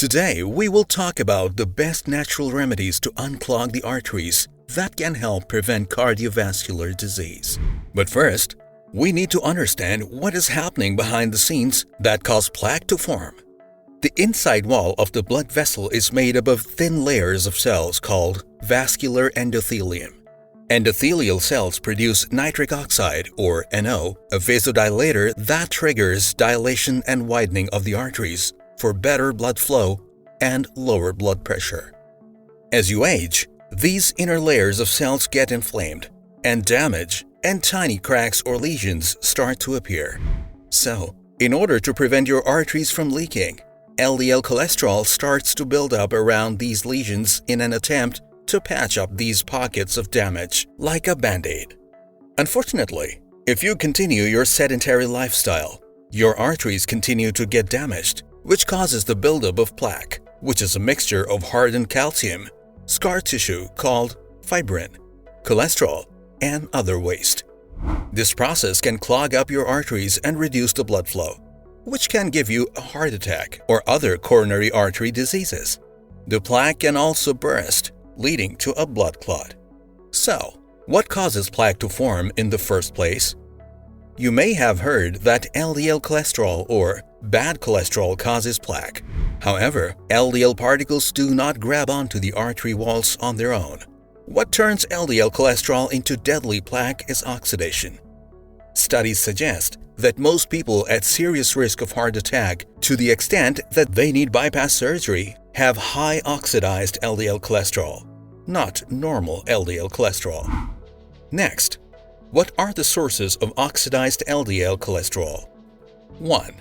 Today, we will talk about the best natural remedies to unclog the arteries that can help prevent cardiovascular disease. But first, we need to understand what is happening behind the scenes that cause plaque to form. The inside wall of the blood vessel is made up of thin layers of cells called vascular endothelium. Endothelial cells produce nitric oxide, or NO, a vasodilator that triggers dilation and widening of the arteries for better blood flow and lower blood pressure. As you age, these inner layers of cells get inflamed and damage, and tiny cracks or lesions start to appear. So, in order to prevent your arteries from leaking, LDL cholesterol starts to build up around these lesions in an attempt to patch up these pockets of damage like a band-aid. Unfortunately, if you continue your sedentary lifestyle, your arteries continue to get damaged, which causes the buildup of plaque, which is a mixture of hardened calcium, scar tissue called fibrin, cholesterol, and other waste. This process can clog up your arteries and reduce the blood flow, which can give you a heart attack or other coronary artery diseases. The plaque can also burst, leading to a blood clot. So, what causes plaque to form in the first place? You may have heard that LDL cholesterol or bad cholesterol causes plaque. However, LDL particles do not grab onto the artery walls on their own. What turns LDL cholesterol into deadly plaque is oxidation. Studies suggest that most people at serious risk of heart attack, to the extent that they need bypass surgery, have high oxidized LDL cholesterol, not normal LDL cholesterol. Next, what are the sources of oxidized LDL cholesterol? 1.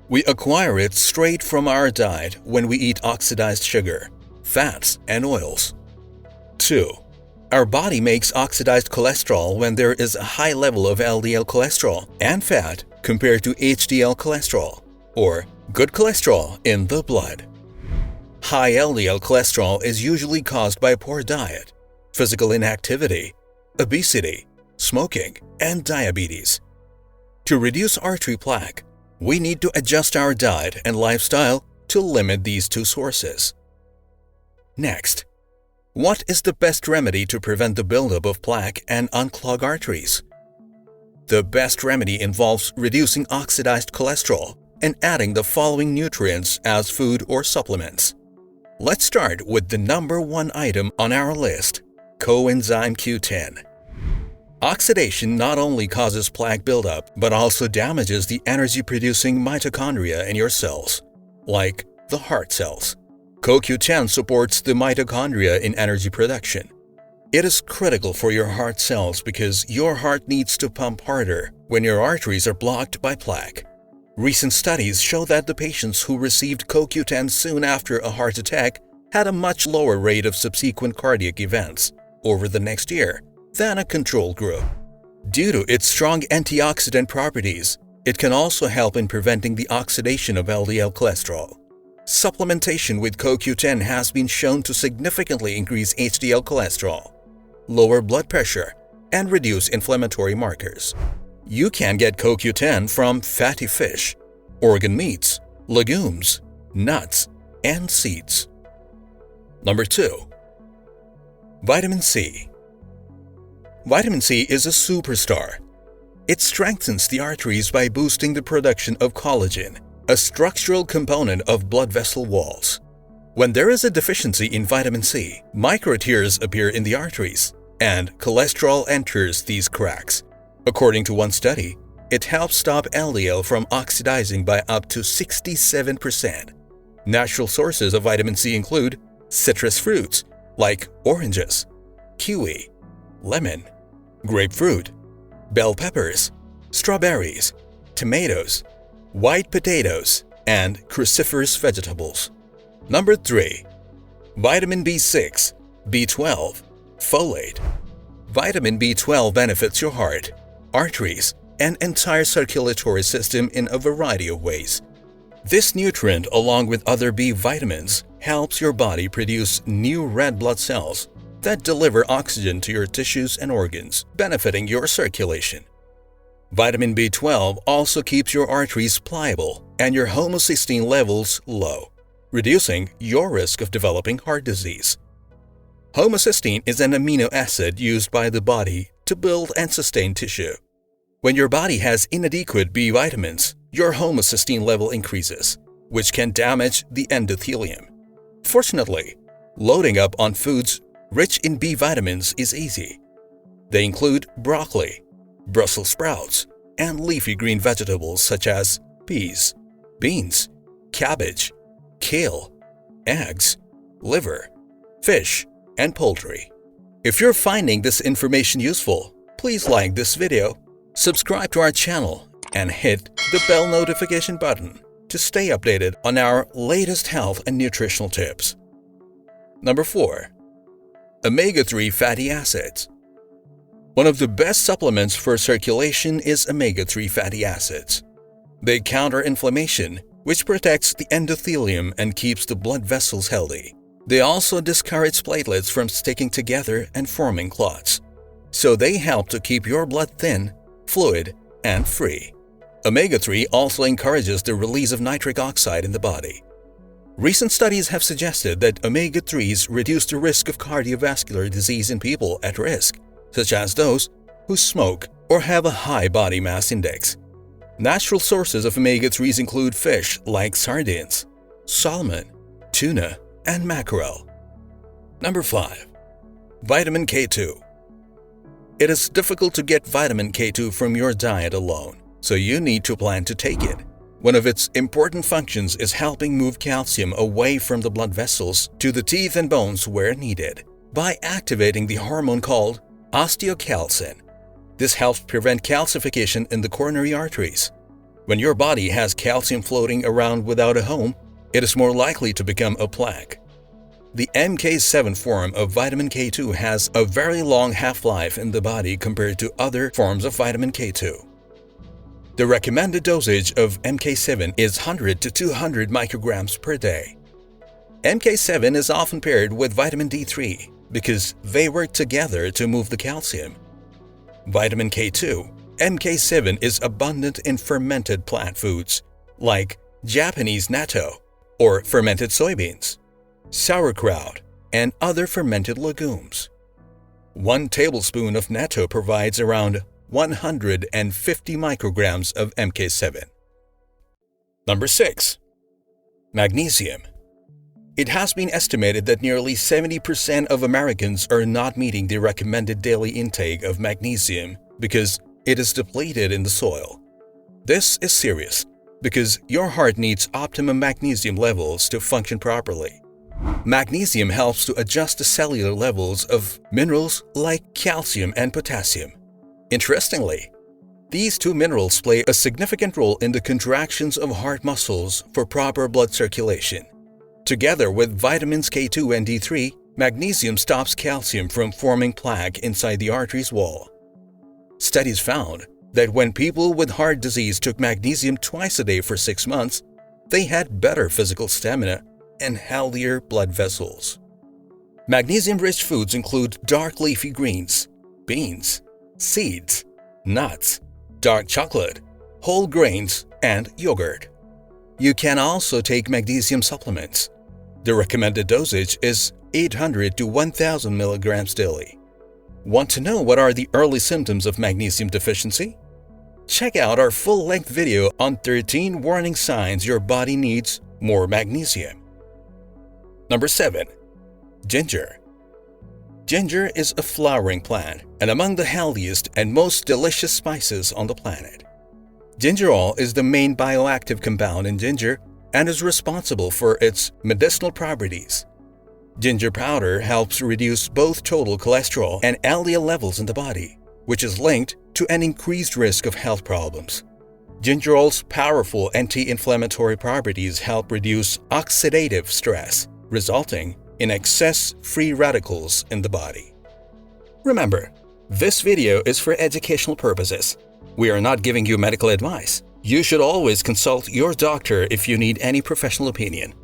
We acquire it straight from our diet when we eat oxidized sugar, fats, and oils. 2. Our body makes oxidized cholesterol when there is a high level of LDL cholesterol and fat compared to HDL cholesterol, or good cholesterol in the blood. High LDL cholesterol is usually caused by poor diet, physical inactivity, obesity, smoking, and diabetes. To reduce artery plaque, we need to adjust our diet and lifestyle to limit these two sources. Next, what is the best remedy to prevent the buildup of plaque and unclog arteries? The best remedy involves reducing oxidized cholesterol and adding the following nutrients as food or supplements. Let's start with the number one item on our list, Coenzyme Q10. Oxidation not only causes plaque buildup, but also damages the energy-producing mitochondria in your cells, like the heart cells. CoQ10 supports the mitochondria in energy production. It is critical for your heart cells because your heart needs to pump harder when your arteries are blocked by plaque. Recent studies show that the patients who received CoQ10 soon after a heart attack had a much lower rate of subsequent cardiac events over the next year than a control group. Due to its strong antioxidant properties, it can also help in preventing the oxidation of LDL cholesterol. Supplementation with CoQ10 has been shown to significantly increase HDL cholesterol, lower blood pressure, and reduce inflammatory markers. You can get CoQ10 from fatty fish, organ meats, legumes, nuts, and seeds. Number 2. Vitamin C. Vitamin C is a superstar. It strengthens the arteries by boosting the production of collagen, a structural component of blood vessel walls. When there is a deficiency in vitamin C, microtears appear in the arteries, and cholesterol enters these cracks. According to one study, it helps stop LDL from oxidizing by up to 67%. Natural sources of vitamin C include citrus fruits like oranges, kiwi, lemon, grapefruit, bell peppers, strawberries, tomatoes, white potatoes, and cruciferous vegetables. Number 3. Vitamin B6, B12, folate. Vitamin B12 benefits your heart, arteries, and entire circulatory system in a variety of ways. This nutrient, along with other B vitamins, helps your body produce new red blood cells that deliver oxygen to your tissues and organs, benefiting your circulation. Vitamin B12 also keeps your arteries pliable and your homocysteine levels low. reducing your risk of developing heart disease. Homocysteine is an amino acid used by the body to build and sustain tissue. When your body has inadequate B vitamins, your homocysteine level increases, which can damage the endothelium. Fortunately, loading up on foods rich in B vitamins is easy. They include broccoli, Brussels sprouts, and leafy green vegetables such as peas, beans, cabbage, kale, eggs, liver, fish, and poultry. If you're finding this information useful, please like this video, subscribe to our channel, and hit the bell notification button to stay updated on our latest health and nutritional tips. Number 4. Omega-3 fatty acids. One of the best supplements for circulation is omega-3 fatty acids. They counter inflammation, which protects the endothelium and keeps the blood vessels healthy. They also discourage platelets from sticking together and forming clots. So they help to keep your blood thin, fluid, and free. Omega-3 also encourages the release of nitric oxide in the body. Recent studies have suggested that omega-3s reduce the risk of cardiovascular disease in people at risk, such as those who smoke or have a high body mass index. Natural sources of omega-3s include fish like sardines, salmon, tuna, and mackerel. Number 5. Vitamin K2. It is difficult to get vitamin K2 from your diet alone, so you need to plan to take it. One of its important functions is helping move calcium away from the blood vessels to the teeth and bones where needed by activating the hormone called osteocalcin. This helps prevent calcification in the coronary arteries. When your body has calcium floating around without a home, it is more likely to become a plaque. The MK7 form of vitamin K2 has a very long half-life in the body compared to other forms of vitamin K2. The recommended dosage of MK7 is 100 to 200 micrograms per day. MK7 is often paired with vitamin D3 because they work together to move the calcium. Vitamin K2, MK7 is abundant in fermented plant foods like Japanese natto or fermented soybeans, sauerkraut, and other fermented legumes. 1 tablespoon of natto provides around 150 micrograms of MK7. Number 6. Magnesium. It has been estimated that nearly 70% of Americans are not meeting the recommended daily intake of magnesium because it is depleted in the soil. This is serious because your heart needs optimum magnesium levels to function properly. Magnesium helps to adjust the cellular levels of minerals like calcium and potassium. Interestingly, these two minerals play a significant role in the contractions of heart muscles for proper blood circulation. Together with vitamins K2 and D3, magnesium stops calcium from forming plaque inside the artery's wall. Studies found that when people with heart disease took magnesium twice a day for 6 months, they had better physical stamina and healthier blood vessels. Magnesium-rich foods include dark leafy greens, beans, seeds, nuts, dark chocolate, whole grains, and yogurt. You can also take magnesium supplements. The recommended dosage is 800 to 1000 milligrams daily. Want to know what are the early symptoms of magnesium deficiency? Check out our full-length video on 13 warning signs your body needs more magnesium. Number 7. Ginger. Ginger is a flowering plant and among the healthiest and most delicious spices on the planet. Gingerol is the main bioactive compound in ginger and is responsible for its medicinal properties. Ginger powder helps reduce both total cholesterol and LDL levels in the body, which is linked to an increased risk of health problems. Gingerol's powerful anti-inflammatory properties help reduce oxidative stress, resulting in excess free radicals in the body. Remember, this video is for educational purposes. We are not giving you medical advice. You should always consult your doctor if you need any professional opinion.